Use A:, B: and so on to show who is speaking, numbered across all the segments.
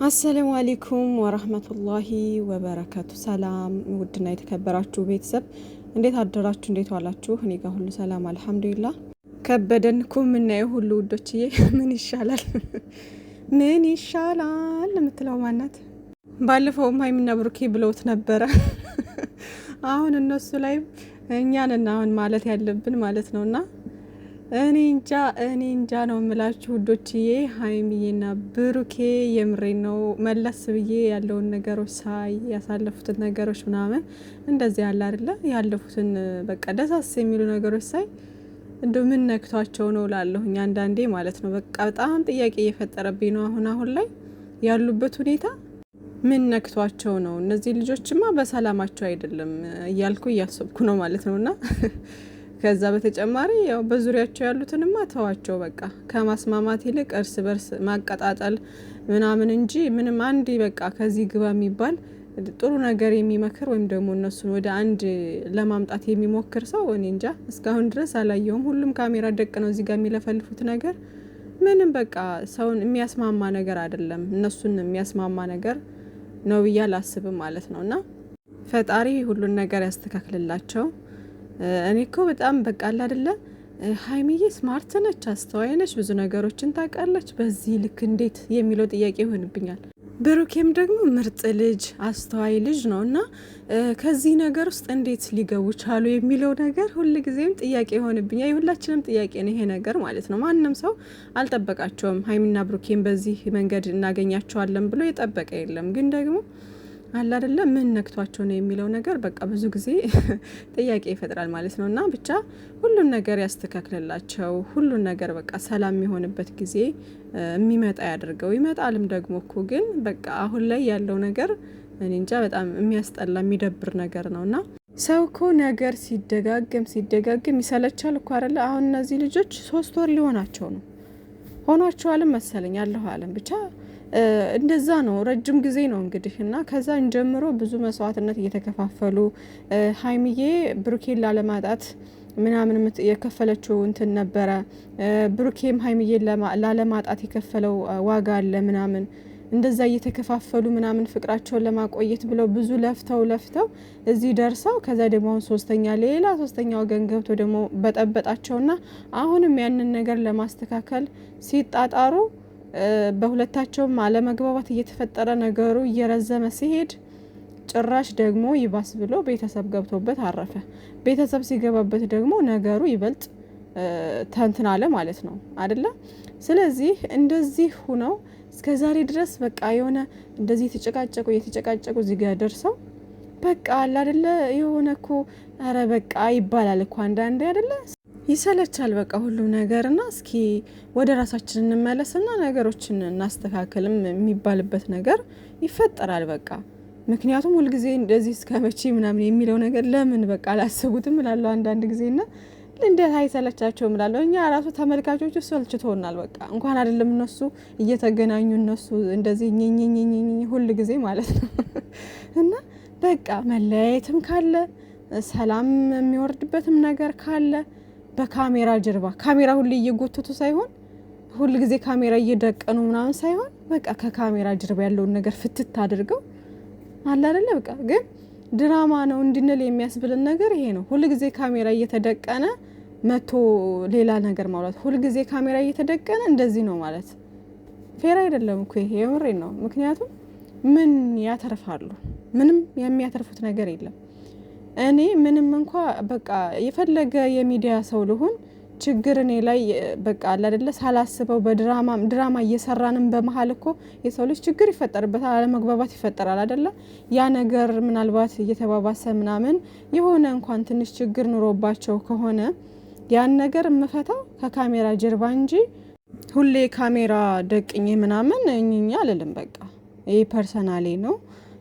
A: አሰላሙ አለይኩም ወራህመቱላሂ ወበረካቱ። ሰላም ውድና የተከበራችሁ ቤተሰብ እንዴት አደራችሁ? እንዴት ዋላችሁ? እኔ ጋር ሁሉ ሰላም አልሐምዱሊላህ። ከበደን እኮ የምናየው ሁሉ ውዶችዬ። ምን ይሻላል ምን ይሻላል የምትለው ማናት? ባለፈውም ሀይሚና ብሩኬ ብለውት ነበረ። አሁን እነሱ ላይ እኛን አሁን ማለት ያለብን ማለት ነውና እኔ እንጃ ነው የምላችሁ ውዶችዬ። ሀይሚዬና ብሩኬ የምሬ ነው መለስ ብዬ ያለውን ነገሮች ሳይ ያሳለፉትን ነገሮች ምናምን እንደዚህ ያለ አይደለ ያለፉትን በቃ ደሳስ የሚሉ ነገሮች ሳይ እንደ ምን ነክቷቸው ነው ላለሁኝ አንዳንዴ ማለት ነው። በቃ በጣም ጥያቄ እየፈጠረብኝ ነው አሁን ላይ ያሉበት ሁኔታ ምን ነክቷቸው ነው። እነዚህ ልጆችማ በሰላማቸው አይደለም እያልኩ እያሰብኩ ነው ማለት ነውና ከዛ በተጨማሪ ያው በዙሪያቸው ያሉትንማ ተዋቸው በቃ ከማስማማት ይልቅ እርስ በርስ ማቀጣጠል ምናምን እንጂ ምንም አንድ በቃ ከዚህ ግባ የሚባል ጥሩ ነገር የሚመክር ወይም ደግሞ እነሱን ወደ አንድ ለማምጣት የሚሞክር ሰው እኔ እንጃ እስካሁን ድረስ አላየሁም። ሁሉም ካሜራ ደቅ ነው እዚህ ጋር የሚለፈልፉት ነገር ምንም በቃ ሰውን የሚያስማማ ነገር አይደለም፣ እነሱን የሚያስማማ ነገር ነው ብዬ አላስብም ማለት ነውና ፈጣሪ ሁሉን ነገር ያስተካክልላቸው። እኔ እኮ በጣም በቃ አለ አይደለ ሀይሚዬ ስማርት ነች፣ አስተዋይ ነች፣ ብዙ ነገሮችን ታውቃለች። በዚህ ልክ እንዴት የሚለው ጥያቄ ይሆንብኛል። ብሩኬም ደግሞ ምርጥ ልጅ አስተዋይ ልጅ ነው እና ከዚህ ነገር ውስጥ እንዴት ሊገቡ ቻሉ የሚለው ነገር ሁልጊዜም ጥያቄ ይሆንብኛል። የሁላችንም ጥያቄ ነው ይሄ ነገር ማለት ነው። ማንም ሰው አልጠበቃቸውም። ሀይሚና ብሩኬም በዚህ መንገድ እናገኛቸዋለን ብሎ የጠበቀ የለም። ግን ደግሞ አለ አይደለ ምን ነክቷቸው ነው የሚለው ነገር በቃ ብዙ ጊዜ ጥያቄ ይፈጥራል ማለት ነው። እና ብቻ ሁሉን ነገር ያስተካክልላቸው። ሁሉን ነገር በቃ ሰላም የሚሆንበት ጊዜ የሚመጣ ያደርገው። ይመጣልም ደግሞ እኮ ግን በቃ አሁን ላይ ያለው ነገር እኔ እንጃ በጣም የሚያስጠላ የሚደብር ነገር ነውና ሰው እኮ ነገር ሲደጋገም ይሰለቻል እኮ አይደለ። አሁን እነዚህ ልጆች 3 ወር ሊሆናቸው ነው ሆኗቸዋልም መሰለኝ ያለው አለም ብቻ እንደዛ ነው። ረጅም ጊዜ ነው እንግዲህ እና ከዛን ጀምሮ ብዙ መስዋዕትነት እየተከፋፈሉ ሀይሚዬ ብሩኬን ላለማጣት ምናምን የከፈለችው እንትን ነበረ። ብሩኬም ሀይሚዬን ላለማጣት የከፈለው ዋጋ አለ ምናምን እንደዛ እየተከፋፈሉ ምናምን ፍቅራቸውን ለማቆየት ብለው ብዙ ለፍተው እዚህ ደርሰው ከዛ ደግሞ አሁን ሶስተኛ ወገን ገብቶ ደግሞ በጠበጣቸውና አሁንም ያንን ነገር ለማስተካከል ሲጣጣሩ በሁለታቸውም አለመግባባት እየተፈጠረ ነገሩ እየረዘመ ሲሄድ ጭራሽ ደግሞ ይባስ ብሎ ቤተሰብ ገብቶበት አረፈ። ቤተሰብ ሲገባበት ደግሞ ነገሩ ይበልጥ ተንትን አለ ማለት ነው አይደለ? ስለዚህ እንደዚህ ሁነው እስከዛሬ ድረስ በቃ የሆነ እንደዚህ የተጨቃጨቁ እዚህ ጋር ደርሰው በቃ አለ አይደለ የሆነ እኮ አረ በቃ ይባላል እኮ አንዳንዴ አይደለ ይሰለቻል በቃ ሁሉ ነገርና እስኪ ወደ ራሳችን እንመለስና ነገሮችን እናስተካክልም የሚባልበት ነገር ይፈጠራል በቃ። ምክንያቱም ሁልጊዜ እንደዚህ እስከመቼ ምናምን የሚለው ነገር ለምን በቃ አላሰቡትም እላለሁ አንዳንድ ጊዜና እንዴት አይሰለቻቸውም እላለሁ። እኛ ራሱ ተመልካቾቹ ሰልችቶናል በቃ እንኳን አይደለም እነሱ እየተገናኙ እነሱ እንደዚህ ኝኝኝኝ ሁሉ ጊዜ ማለት ነው። እና በቃ መለያየትም ካለ ሰላም የሚወርድበትም ነገር ካለ በካሜራ ጀርባ ካሜራ ሁሉ እየጎተቱ ሳይሆን ሁሉ ጊዜ ካሜራ እየደቀኑ ምናምን ሳይሆን በቃ ከካሜራ ጀርባ ያለውን ነገር ፍትት አድርገው አለ አይደለ በቃ። ግን ድራማ ነው እንድንል የሚያስብልን ነገር ይሄ ነው። ሁሉ ጊዜ ካሜራ እየተደቀነ መቶ ሌላ ነገር ማውራት፣ ሁሉ ጊዜ ካሜራ እየተደቀነ እንደዚህ ነው ማለት ፌር አይደለም እኮ ይሄ የምሬን ነው። ምክንያቱም ምን ያተርፋሉ? ምንም የሚያተርፉት ነገር የለም። እኔ ምንም እንኳ በቃ የፈለገ የሚዲያ ሰው ልሁን ችግር እኔ ላይ በቃ አለ አይደለ ሳላስበው ድራማ እየሰራንም በመሀል እኮ የሰው ልጅ ችግር ይፈጠርበታል፣ አለመግባባት ይፈጠራል አይደለ? ያ ነገር ምናልባት እየተባባሰ ምናምን የሆነ እንኳን ትንሽ ችግር ኑሮባቸው ከሆነ ያን ነገር የምፈታው ከካሜራ ጀርባ እንጂ ሁሌ ካሜራ ደቅኝ ምናምን እኛ አልልም። በቃ ይሄ ፐርሰናሌ ነው።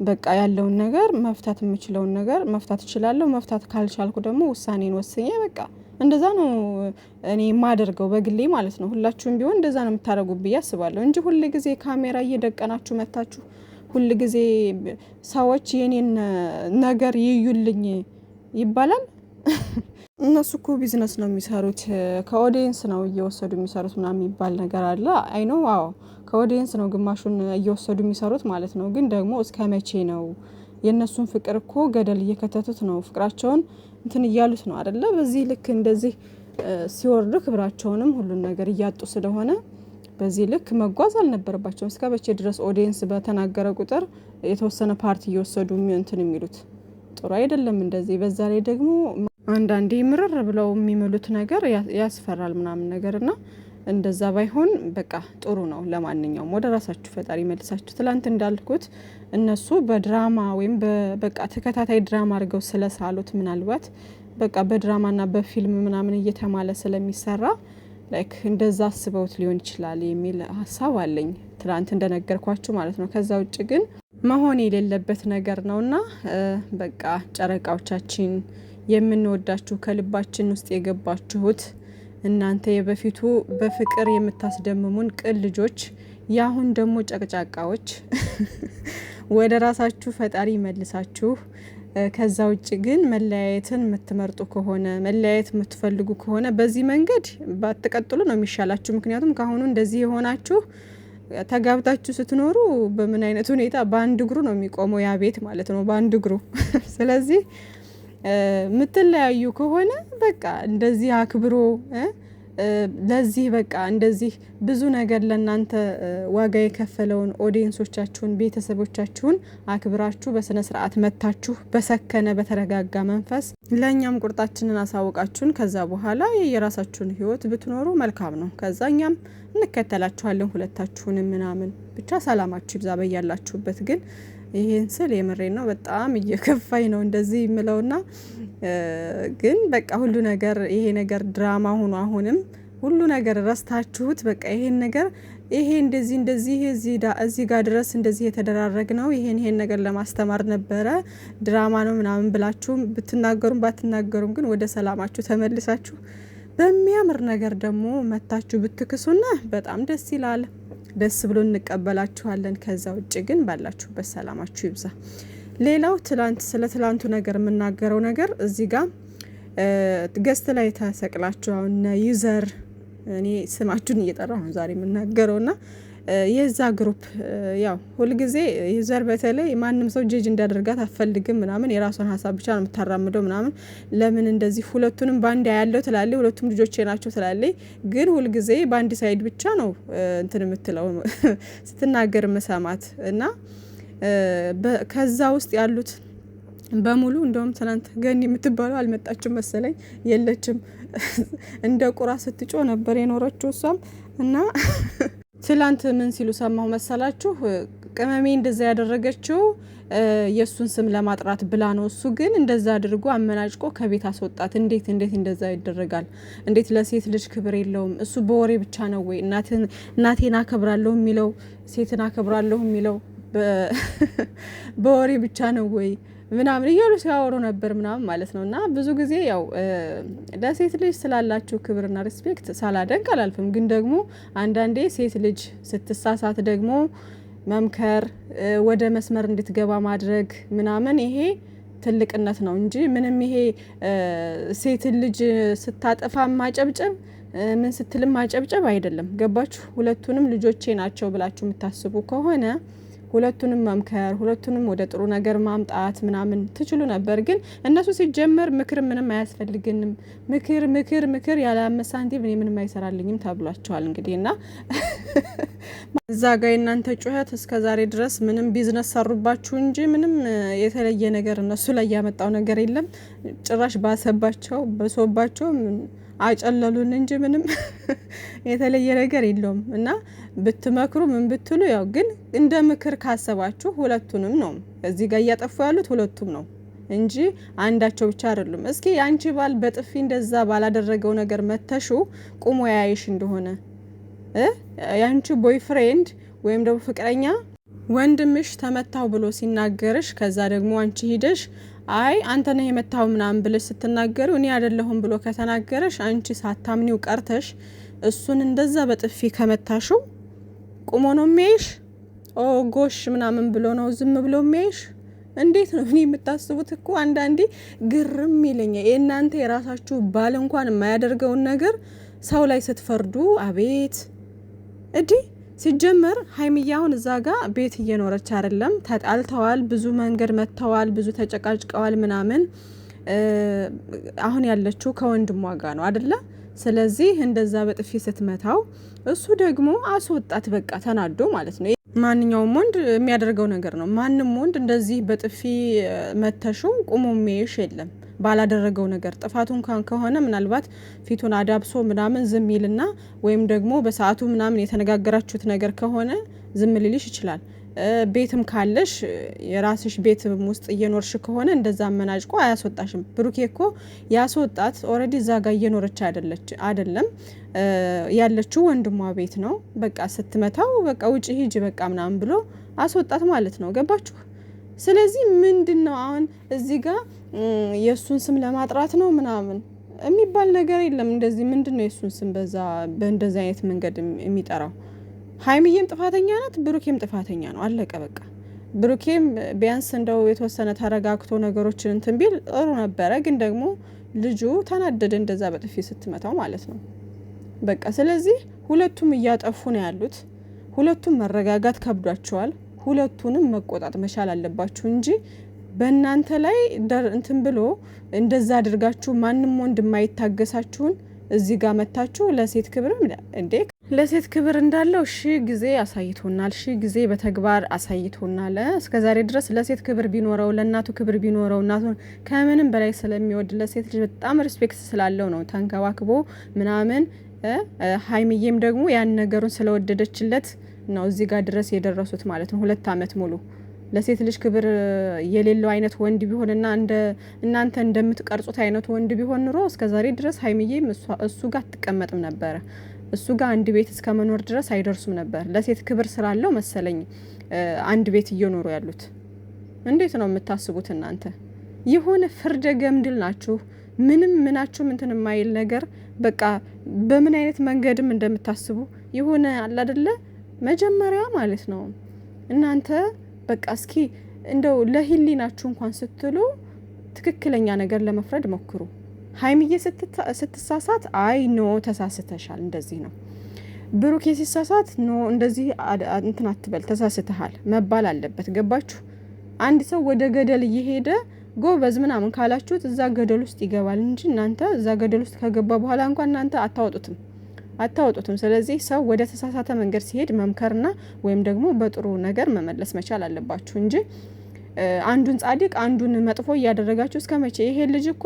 A: በቃ ያለውን ነገር መፍታት የምችለውን ነገር መፍታት እችላለሁ። መፍታት ካልቻልኩ ደግሞ ውሳኔን ወስኜ በቃ እንደዛ ነው እኔ የማደርገው በግሌ ማለት ነው። ሁላችሁም ቢሆን እንደዛ ነው የምታደርጉ ብዬ አስባለሁ እንጂ ሁሉ ጊዜ ካሜራ እየደቀናችሁ መታችሁ ሁሉ ጊዜ ሰዎች የኔን ነገር ይዩልኝ ይባላል። እነሱ እኮ ቢዝነስ ነው የሚሰሩት፣ ከኦዲየንስ ነው እየወሰዱ የሚሰሩት ምናምን የሚባል ነገር አለ። አይ ኖ አዎ ከኦዲየንስ ነው ግማሹን እየወሰዱ የሚሰሩት ማለት ነው። ግን ደግሞ እስከ መቼ ነው? የእነሱን ፍቅር እኮ ገደል እየከተቱት ነው። ፍቅራቸውን እንትን እያሉት ነው አይደለ? በዚህ ልክ እንደዚህ ሲወርዱ ክብራቸውንም ሁሉን ነገር እያጡ ስለሆነ በዚህ ልክ መጓዝ አልነበረባቸውም። እስከ መቼ ድረስ ኦዲየንስ በተናገረ ቁጥር የተወሰነ ፓርቲ እየወሰዱ እንትን የሚሉት ጥሩ አይደለም እንደዚህ። በዛ ላይ ደግሞ አንዳንዴ ምርር ብለው የሚመሉት ነገር ያስፈራል ምናምን ነገርና እንደዛ ባይሆን በቃ ጥሩ ነው። ለማንኛውም ወደ ራሳችሁ ፈጣሪ መልሳችሁ። ትላንት እንዳልኩት እነሱ በድራማ ወይም በቃ ተከታታይ ድራማ አድርገው ስለሳሉት ምናልባት በቃ በድራማና በፊልም ምናምን እየተማለ ስለሚሰራ ላይክ እንደዛ አስበውት ሊሆን ይችላል የሚል ሀሳብ አለኝ፣ ትላንት እንደነገርኳችሁ ማለት ነው። ከዛ ውጭ ግን መሆን የሌለበት ነገር ነውና በቃ ጨረቃዎቻችን የምንወዳችሁ ከልባችን ውስጥ የገባችሁት እናንተ የበፊቱ በፍቅር የምታስደምሙን ቅን ልጆች፣ ያሁን ደግሞ ጨቅጫቃዎች ወደ ራሳችሁ ፈጣሪ መልሳችሁ። ከዛ ውጭ ግን መለያየትን የምትመርጡ ከሆነ መለያየት የምትፈልጉ ከሆነ በዚህ መንገድ ባትቀጥሉ ነው የሚሻላችሁ። ምክንያቱም ካሁኑ እንደዚህ የሆናችሁ ተጋብታችሁ ስትኖሩ በምን አይነት ሁኔታ በአንድ እግሩ ነው የሚቆመው ያ ቤት ማለት ነው፣ በአንድ እግሩ። ስለዚህ ምትለያዩ ከሆነ በቃ እንደዚህ አክብሮ ለዚህ በቃ እንደዚህ ብዙ ነገር ለእናንተ ዋጋ የከፈለውን ኦዲየንሶቻችሁን ቤተሰቦቻችሁን አክብራችሁ በስነ ስርዓት መታችሁ በሰከነ በተረጋጋ መንፈስ ለእኛም ቁርጣችንን አሳውቃችሁን ከዛ በኋላ የራሳችሁን ህይወት ብትኖሩ መልካም ነው። ከዛ እኛም እንከተላችኋለን ሁለታችሁንም ምናምን። ብቻ ሰላማችሁ ይብዛ በያላችሁበት። ግን ይሄን ስል የምሬን ነው፣ በጣም እየከፋኝ ነው እንደዚህ የምለውና ግን በቃ ሁሉ ነገር ይሄ ነገር ድራማ ሆኖ አሁንም ሁሉ ነገር ረስታችሁት በቃ ይሄን ነገር ይሄ እንደዚህ እዚህ ጋር ድረስ እንደዚህ የተደራረግ ነው ይሄን ነገር ለማስተማር ነበረ ድራማ ነው ምናምን ብላችሁ ብትናገሩም ባትናገሩም ግን ወደ ሰላማችሁ ተመልሳችሁ በሚያምር ነገር ደግሞ መታችሁ ብትክሱና በጣም ደስ ይላል። ደስ ብሎ እንቀበላችኋለን። ከዛ ውጭ ግን ባላችሁበት ሰላማችሁ ይብዛ። ሌላው ስለ ትላንቱ ነገር የምናገረው ነገር እዚህ ጋር ገስት ላይ ተሰቅላችሁ አሁን ዩዘር እኔ ስማችሁን እየጠራሁ ነው ዛሬ የምናገረውና የዛ ግሩፕ ያው ሁልጊዜ ዩዘር በተለይ ማንም ሰው ጀጅ እንዳደርጋት አትፈልግም ምናምን የራሷን ሀሳብ ብቻ ነው የምታራምደው ምናምን። ለምን እንደዚህ ሁለቱንም ባንድ ያለው ትላለች፣ ሁለቱም ልጆቼ ናቸው ትላለች። ግን ሁልጊዜ ባንድ ሳይድ ብቻ ነው እንትን የምትለው ስትናገር መሰማት እና ከዛ ውስጥ ያሉት በሙሉ እንደውም ትናንት ገኒ የምትባለው አልመጣችም መሰለኝ፣ የለችም። እንደ ቁራ ስትጮ ነበር የኖረችው እሷም እና ትላንት ምን ሲሉ ሰማሁ መሰላችሁ? ቅመሜ እንደዛ ያደረገችው የሱን ስም ለማጥራት ብላ ነው። እሱ ግን እንደዛ አድርጎ አመናጭቆ ከቤት አስወጣት። እንዴት እንደዛ ይደረጋል? እንዴት ለሴት ልጅ ክብር የለውም? እሱ በወሬ ብቻ ነው ወይ እናቴን አከብራለሁ የሚለው ሴትን አከብራለሁ የሚለው በወሬ ብቻ ነው ወይ ምናምን እያሉ ሲያወሩ ነበር ምናምን ማለት ነው። እና ብዙ ጊዜ ያው ለሴት ልጅ ስላላችሁ ክብርና ሪስፔክት ሳላደንቅ አላልፍም። ግን ደግሞ አንዳንዴ ሴት ልጅ ስትሳሳት ደግሞ መምከር፣ ወደ መስመር እንድትገባ ማድረግ ምናምን ይሄ ትልቅነት ነው እንጂ ምንም ይሄ ሴት ልጅ ስታጠፋ ማጨብጨብ ምን ስትልም ማጨብጨብ አይደለም። ገባችሁ? ሁለቱንም ልጆቼ ናቸው ብላችሁ የምታስቡ ከሆነ ሁለቱንም መምከር፣ ሁለቱንም ወደ ጥሩ ነገር ማምጣት ምናምን ትችሉ ነበር። ግን እነሱ ሲጀመር ምክር ምንም አያስፈልግንም፣ ምክር ያለ 5 ሳንቲም እኔ ምንም አይሰራልኝም ተብሏቸዋል። እንግዲህ እና እዛ ጋር የእናንተ ጩኸት እስከዛሬ ድረስ ምንም ቢዝነስ ሰሩባችሁ እንጂ ምንም የተለየ ነገር እነሱ ላይ ያመጣው ነገር የለም። ጭራሽ ባሰባቸው በሶባቸው አጨለሉን እንጂ ምንም የተለየ ነገር የለውም። እና ብትመክሩ ምን ብትሉ ያው ግን እንደ ምክር ካሰባችሁ ሁለቱንም ነው እዚህ ጋር እያጠፉ ያሉት ሁለቱም ነው እንጂ አንዳቸው ብቻ አይደሉም። እስኪ አንቺ ባል በጥፊ እንደዛ ባላደረገው ነገር መተሹ ቁሞ ያይሽ እንደሆነ ያንቺ ቦይፍሬንድ ወይም ደግሞ ፍቅረኛ ወንድምሽ ተመታው ብሎ ሲናገርሽ ከዛ ደግሞ አንቺ ሂደሽ አይ አንተ ነህ የመታው ምናምን ብለሽ ስትናገሩ እኔ አይደለሁም ብሎ ከተናገረሽ አንቺ ሳታምኒው ቀርተሽ እሱን እንደዛ በጥፊ ከመታሹ ቁሞ ነው የሚያይሽ? ኦ ጎሽ ምናምን ብሎ ነው ዝም ብሎ የሚያይሽ? እንዴት ነው እኔ የምታስቡት እኮ አንዳንዴ ግርም ይለኛል። የእናንተ የራሳችሁ ባል እንኳን የማያደርገውን ነገር ሰው ላይ ስትፈርዱ አቤት እዲ ሲጀመር ሀይሚዬ አሁን እዛ ጋር ቤት እየኖረች አይደለም። ተጣልተዋል፣ ብዙ መንገድ መጥተዋል፣ ብዙ ተጨቃጭቀዋል ምናምን። አሁን ያለችው ከወንድሟ ጋር ነው አይደለ? ስለዚህ እንደዛ በጥፊ ስትመታው እሱ ደግሞ አስወጣት፣ በቃ ተናዶ ማለት ነው። ማንኛውም ወንድ የሚያደርገው ነገር ነው። ማንም ወንድ እንደዚህ በጥፊ መተሹ ቁሞ የሚይሽ የለም ባላደረገው ነገር። ጥፋቱ እንኳን ከሆነ ምናልባት ፊቱን አዳብሶ ምናምን ዝም ይልና ወይም ደግሞ በሰዓቱ ምናምን የተነጋገራችሁት ነገር ከሆነ ዝም ሊልሽ ይችላል። ቤትም ካለሽ የራስሽ ቤት ውስጥ እየኖርሽ ከሆነ እንደዛ አመናጭቆ አያስወጣሽም። ብሩኬ እኮ ያስወጣት ኦልሬዲ እዛ ጋር እየኖረች አይደለም ያለችው ወንድሟ ቤት ነው። በቃ ስትመታው በቃ ውጪ ሂጂ በቃ ምናምን ብሎ አስወጣት ማለት ነው። ገባችሁ? ስለዚህ ምንድን ነው አሁን እዚህ ጋር የእሱን ስም ለማጥራት ነው ምናምን የሚባል ነገር የለም። እንደዚህ ምንድን ነው የእሱን ስም በእንደዚህ አይነት መንገድ የሚጠራው? ሀይሚዬም ጥፋተኛ ናት፣ ብሩኬም ጥፋተኛ ነው። አለቀ በቃ። ብሩኬም ቢያንስ እንደው የተወሰነ ተረጋግቶ ነገሮችን እንትን ቢል ጥሩ ነበረ። ግን ደግሞ ልጁ ተናደደ እንደዛ በጥፊ ስትመታው ማለት ነው በቃ። ስለዚህ ሁለቱም እያጠፉ ነው ያሉት። ሁለቱም መረጋጋት ከብዷቸዋል። ሁለቱንም መቆጣት መቻል አለባችሁ እንጂ በእናንተ ላይ እንትን ብሎ እንደዛ አድርጋችሁ ማንም ወንድ የማይታገሳችሁን እዚህ ጋር መታችሁ ለሴት ክብር እንዴ! ለሴት ክብር እንዳለው ጊዜ አሳይቶናል። ጊዜ በተግባር አሳይቶናል። እስከዛሬ ድረስ ለሴት ክብር ቢኖረው ለእናቱ ክብር ቢኖረው እናቱን ከምንም በላይ ስለሚወድ ለሴት ልጅ በጣም ሪስፔክት ስላለው ነው ተንከባክቦ ምናምን። ሀይሚዬም ደግሞ ያን ነገሩን ስለወደደችለት ነው እዚህ ጋር ድረስ የደረሱት ማለት ነው። 2 አመት ሙሉ ለሴት ልጅ ክብር የሌለው አይነት ወንድ ቢሆንና እናንተ እንደምትቀርጹት አይነት ወንድ ቢሆን ኑሮ እስከዛሬ ድረስ ሀይሚዬም እሱ ጋር አትቀመጥም ነበረ። እሱ ጋር አንድ ቤት እስከ መኖር ድረስ አይደርሱም ነበር። ለሴት ክብር ስላለው መሰለኝ አንድ ቤት እየኖሩ ያሉት። እንዴት ነው የምታስቡት እናንተ? የሆነ ፍርደ ገምድል ናችሁ። ምናችሁም እንትን የማይል ነገር በቃ በምን አይነት መንገድም እንደምታስቡ የሆነ አለ አይደለ? መጀመሪያ ማለት ነው እናንተ በቃ እስኪ እንደው ለህሊናችሁ እንኳን ስትሉ ትክክለኛ ነገር ለመፍረድ ሞክሩ። ሀይሚዬ ስትሳሳት አይ ኖ ተሳስተሻል፣ እንደዚህ ነው። ብሩኬ ሲሳሳት ኖ እንደዚህ እንትን አትበል ተሳስተሃል መባል አለበት። ገባችሁ? አንድ ሰው ወደ ገደል እየሄደ ጎበዝ ምናምን ካላችሁት እዛ ገደል ውስጥ ይገባል እንጂ እናንተ እዛ ገደል ውስጥ ከገባ በኋላ እንኳን እናንተ አታወጡትም። ስለዚህ ሰው ወደ ተሳሳተ መንገድ ሲሄድ መምከርና ወይም ደግሞ በጥሩ ነገር መመለስ መቻል አለባችሁ እንጂ አንዱን ጻድቅ አንዱን መጥፎ እያደረጋችሁ እስከ መቼ? ይሄ ልጅ እኮ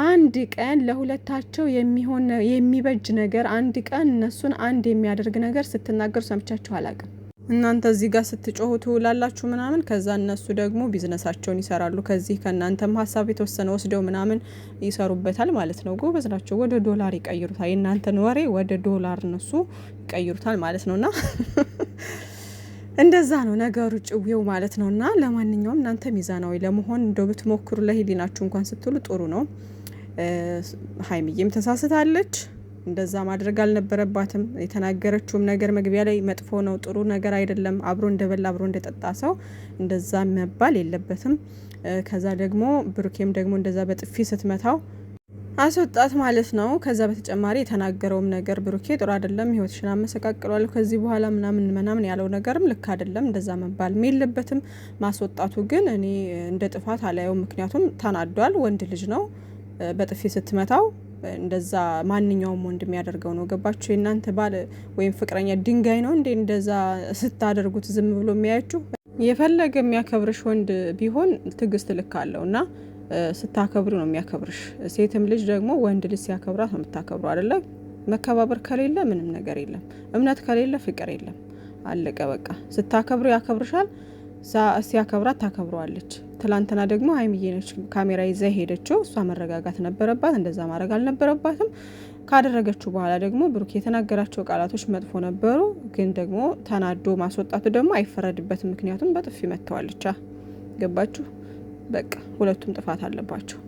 A: አንድ ቀን ለሁለታቸው የሚሆን የሚበጅ ነገር፣ አንድ ቀን እነሱን አንድ የሚያደርግ ነገር ስትናገሩ ሰምቻችሁ አላቅም። እናንተ እዚህ ጋር ስትጮሁ ትውላላችሁ ምናምን፣ ከዛ እነሱ ደግሞ ቢዝነሳቸውን ይሰራሉ። ከዚህ ከእናንተም ሀሳብ የተወሰነ ወስደው ምናምን ይሰሩበታል ማለት ነው። ጎበዝ ናቸው። ወደ ዶላር ይቀይሩታል። የእናንተን ወሬ ወደ ዶላር እነሱ ይቀይሩታል ማለት ነውና እንደዛ ነው ነገሩ ጭዌው ማለት ነውና፣ ለማንኛውም እናንተ ሚዛናዊ ለመሆን እንደው ብትሞክሩ ለህሊናችሁ እንኳን ስትሉ ጥሩ ነው። ሀይሚዬም ተሳስታለች። እንደዛ ማድረግ አልነበረባትም። የተናገረችውም ነገር መግቢያ ላይ መጥፎ ነው፣ ጥሩ ነገር አይደለም። አብሮ እንደበላ አብሮ እንደጠጣ ሰው እንደዛ መባል የለበትም። ከዛ ደግሞ ብሩኬም ደግሞ እንደዛ በጥፊ ስትመታው አስወጣት ማለት ነው። ከዛ በተጨማሪ የተናገረውም ነገር ብሩኬ ጥሩ አይደለም፣ ህይወትሽን አመሰቃቅሏል ከዚህ በኋላ ምናምን ያለው ነገርም ልክ አይደለም። እንደዛ መባልም የለበትም። ማስወጣቱ ግን እኔ እንደ ጥፋት አላየውም። ምክንያቱም ተናዷል። ወንድ ልጅ ነው። በጥፊ ስትመታው እንደዛ ማንኛውም ወንድ የሚያደርገው ነው። ገባችሁ? የእናንተ ባል ወይም ፍቅረኛ ድንጋይ ነው እንዴ እንደዛ ስታደርጉት ዝም ብሎ የሚያያችሁ? የፈለገ የሚያከብርሽ ወንድ ቢሆን ትዕግስት ልክ አለው እና ስታከብሩ ነው የሚያከብርሽ። ሴትም ልጅ ደግሞ ወንድ ልጅ ሲያከብራት ነው የምታከብሩ አይደለ? መከባበር ከሌለ ምንም ነገር የለም። እምነት ከሌለ ፍቅር የለም። አለቀ በቃ። ስታከብሩ ያከብርሻል፣ ሲያከብራት ታከብረዋለች። ትላንትና ደግሞ ሀይሚዬ ነች ካሜራ ይዛ ሄደችው። እሷ መረጋጋት ነበረባት፣ እንደዛ ማድረግ አልነበረባትም። ካደረገችው በኋላ ደግሞ ብሩክ የተናገራቸው ቃላቶች መጥፎ ነበሩ፣ ግን ደግሞ ተናዶ ማስወጣቱ ደግሞ አይፈረድበትም። ምክንያቱም በጥፊ መተዋለቻ። ገባችሁ? በቃ ሁለቱም ጥፋት አለባቸው።